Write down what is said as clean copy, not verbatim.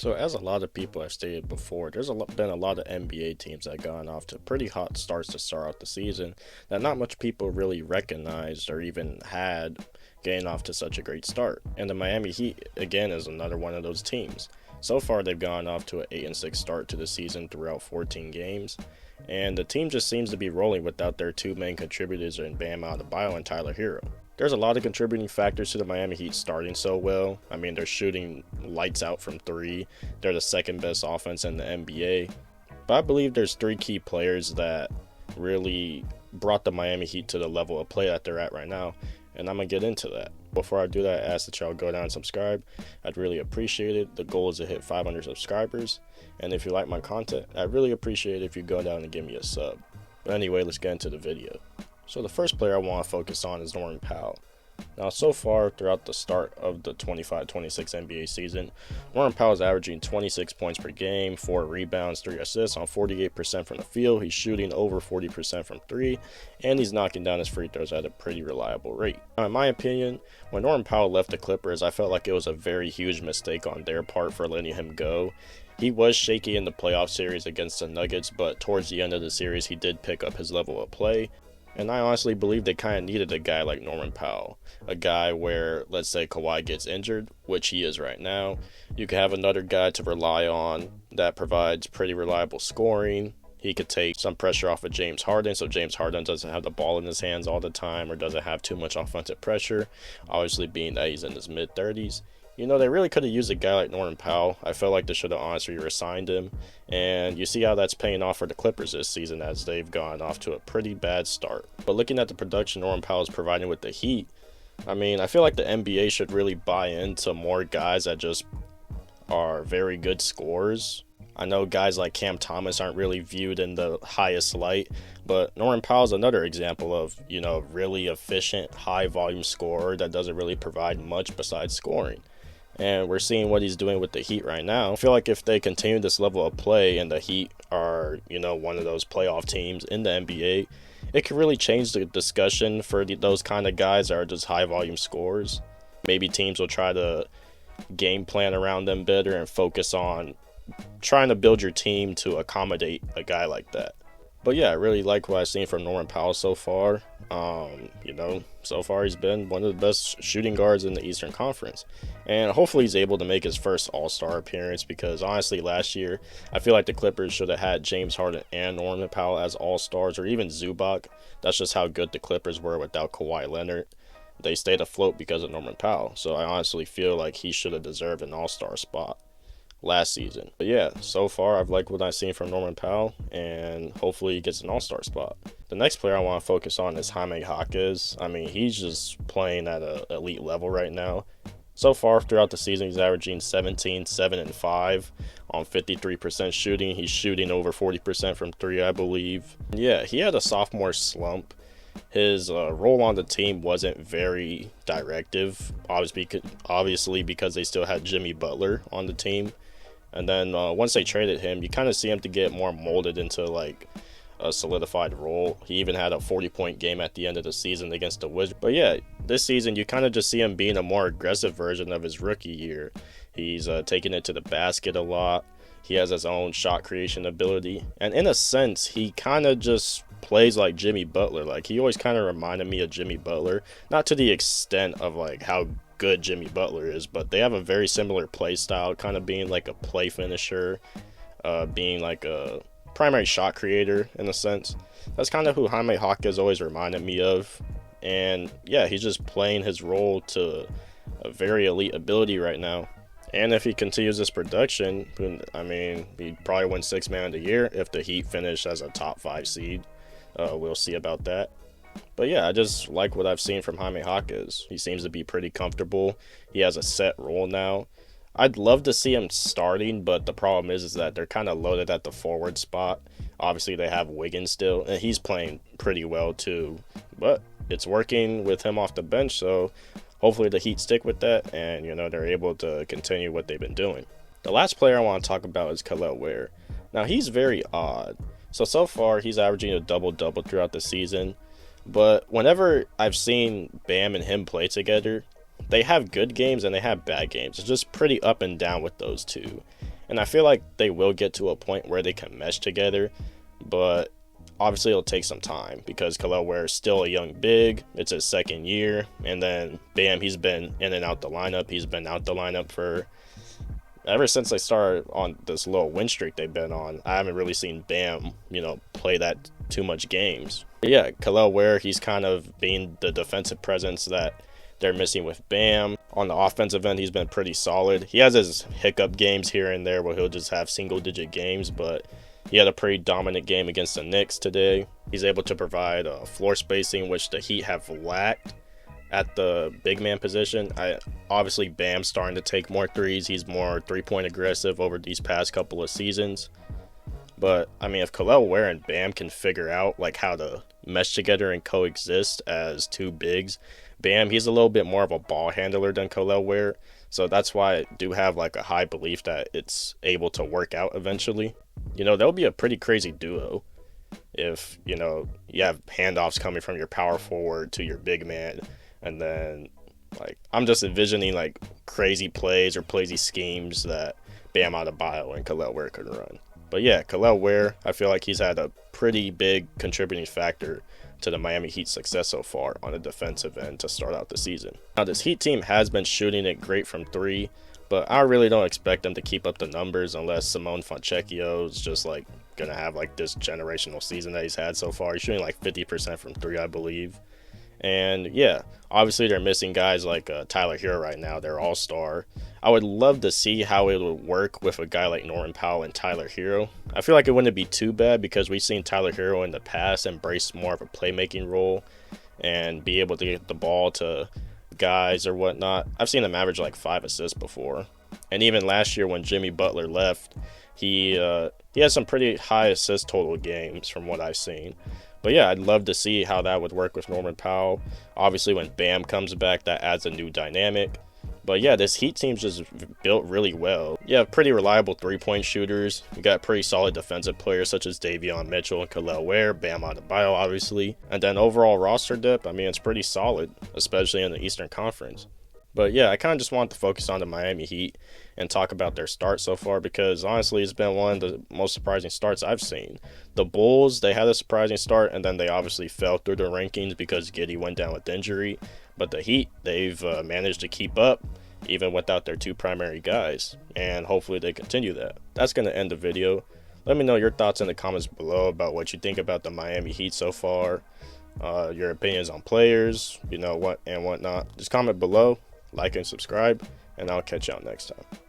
So, as a lot of people have stated before, been a lot of NBA teams that have gone off to pretty hot starts to start out the season that not much people really recognized or even had getting off to such a great start. And the Miami Heat, again, is another one of those teams. So far, they've gone off to an 8-6 start to the season throughout 14 games, and the team just seems to be rolling without their two main contributors in Bam Adebayo and Tyler Hero. There's a lot of contributing factors to the Miami Heat starting so well. I mean, they're shooting lights out from three. They're the second best offense in the NBA. But I believe there's three key players that really brought the Miami Heat to the level of play that they're at right now, and I'm going to get into that. Before I do that, I ask that y'all go down and subscribe. I'd really appreciate it. The goal is to hit 500 subscribers, and if you like my content, I'd really appreciate it if you go down and give me a sub. But anyway, let's get into the video. So the first player I want to focus on is Norman Powell. Now, so far throughout the start of the 25-26 NBA season, Norman Powell is averaging 26 points per game, 4 rebounds, 3 assists on 48% from the field. He's shooting over 40% from 3, and he's knocking down his free throws at a pretty reliable rate. Now, in my opinion, when Norman Powell left the Clippers, I felt like it was a very huge mistake on their part for letting him go. He was shaky in the playoff series against the Nuggets, but towards the end of the series, he did pick up his level of play. And I honestly believe they kind of needed a guy like Norman Powell. A guy where, let's say, Kawhi gets injured, which he is right now. You can have another guy to rely on that provides pretty reliable scoring. He could take some pressure off of James Harden, so James Harden doesn't have the ball in his hands all the time or doesn't have too much offensive pressure. Obviously, being that he's in his mid-30s. You know, they really could have used a guy like Norman Powell. I felt like they should have honestly re-signed him. And you see how that's paying off for the Clippers this season as they've gone off to a pretty bad start. But looking at the production Norman Powell is providing with the Heat, I mean, I feel like the NBA should really buy into more guys that just are very good scorers. I know guys like Cam Thomas aren't really viewed in the highest light, but Norman Powell is another example of, really efficient, high-volume scorer that doesn't really provide much besides scoring. And we're seeing what he's doing with the Heat right now. I feel like if they continue this level of play and the Heat are, one of those playoff teams in the NBA, it could really change the discussion for those kind of guys that are just high-volume scorers. Maybe teams will try to game plan around them better and focus on trying to build your team to accommodate a guy like that. But yeah, I really like what I've seen from Norman Powell so far. So far he's been one of the best shooting guards in the Eastern Conference. And hopefully he's able to make his first All-Star appearance because honestly last year, I feel like the Clippers should have had James Harden and Norman Powell as All-Stars or even Zubac. That's just how good the Clippers were without Kawhi Leonard. They stayed afloat because of Norman Powell. So I honestly feel like he should have deserved an All-Star spot last season. But yeah, so far I've liked what I've seen from Norman Powell, and hopefully he gets an All-Star spot. The next player I want to focus on is Jaime Jaquez. I mean, he's just playing at an elite level right now. So far throughout the season, he's averaging 17, 7, and 5 on 53% shooting. He's shooting over 40% from 3, I believe. Yeah, he had a sophomore slump. His role on the team wasn't very directive, obviously because they still had Jimmy Butler on the team. And then once they traded him, you kind of see him to get more molded into like a solidified role. He even had a 40-point game at the end of the season against the Wizards. But yeah, this season you kind of just see him being a more aggressive version of his rookie year. He's taking it to the basket a lot. He has his own shot creation ability. And in a sense, he kind of just plays like Jimmy Butler. Like, he always kind of reminded me of Jimmy Butler. Not to the extent of, like, how good Jimmy Butler is, but they have a very similar play style, kind of being like a play finisher, being like a primary shot creator in a sense. That's kind of who Jaime Jaquez always reminded me of. And, yeah, he's just playing his role to a very elite ability right now. And if he continues this production, I mean, he'd probably win 6th Man of the Year if the Heat finish as a top 5 seed. We'll see about that. But yeah, I just like what I've seen from Jaime Jaquez. He seems to be pretty comfortable. He has a set role now. I'd love to see him starting, but the problem is that they're kind of loaded at the forward spot. Obviously, they have Wiggins still, and he's playing pretty well too. But it's working with him off the bench, so hopefully the Heat stick with that, and they're able to continue what they've been doing. The last player I want to talk about is Kelel Ware. Now, he's very odd. So far, he's averaging a double-double throughout the season. But whenever I've seen Bam and him play together, they have good games and they have bad games. It's just pretty up and down with those two. And I feel like they will get to a point where they can mesh together, but obviously it'll take some time because Kelel Ware is still a young big. It's his second year, and then Bam, he's been in and out the lineup. He's been out the lineup for ever since they started on this little win streak they've been on. I haven't really seen Bam, play that too much games. But yeah, Kelel Ware, he's kind of being the defensive presence that they're missing with Bam. On the offensive end, he's been pretty solid. He has his hiccup games here and there where he'll just have single-digit games, but he had a pretty dominant game against the Knicks today. He's able to provide floor spacing, which the Heat have lacked at the big man position. Obviously, Bam's starting to take more threes. He's more three-point aggressive over these past couple of seasons. But, I mean, if Kelel Ware and Bam can figure out how to mesh together and coexist as two bigs, Bam, he's a little bit more of a ball handler than Kelel Ware. So that's why I do have a high belief that it's able to work out eventually. That'll be a pretty crazy duo if, you have handoffs coming from your power forward to your big man. And then, I'm just envisioning, crazy plays or crazy schemes that Bam Adebayo and Kelel Ware could run. But yeah, Kelel Ware, I feel like he's had a pretty big contributing factor to the Miami Heat's success so far on the defensive end to start out the season. Now, this Heat team has been shooting it great from three, but I really don't expect them to keep up the numbers unless Simone Fontecchio is just gonna have this generational season that he's had so far. He's shooting 50% from three, I believe. And yeah, obviously they're missing guys like Tyler Hero right now, their all-star. I would love to see how it would work with a guy like Norman Powell and Tyler Hero. I feel like it wouldn't be too bad because we've seen Tyler Hero in the past embrace more of a playmaking role and be able to get the ball to guys or whatnot. I've seen him average 5 assists before. And even last year when Jimmy Butler left, he has some pretty high assist total games from what I've seen. But yeah, I'd love to see how that would work with Norman Powell. Obviously, when Bam comes back, that adds a new dynamic. But yeah, this Heat team's just built really well. You have pretty reliable three-point shooters. You got pretty solid defensive players such as Davion Mitchell and Kelel Ware, Bam Adebayo, obviously. And then overall roster depth, I mean, it's pretty solid, especially in the Eastern Conference. But yeah, I kind of just wanted to focus on the Miami Heat and talk about their start so far because honestly, it's been one of the most surprising starts I've seen. The Bulls, they had a surprising start and then they obviously fell through the rankings because Giddey went down with injury. But the Heat, they've managed to keep up even without their two primary guys, and hopefully they continue that. That's going to end the video. Let me know your thoughts in the comments below about what you think about the Miami Heat so far, your opinions on players, what and whatnot. Just comment below. Like and subscribe, and I'll catch y'all next time.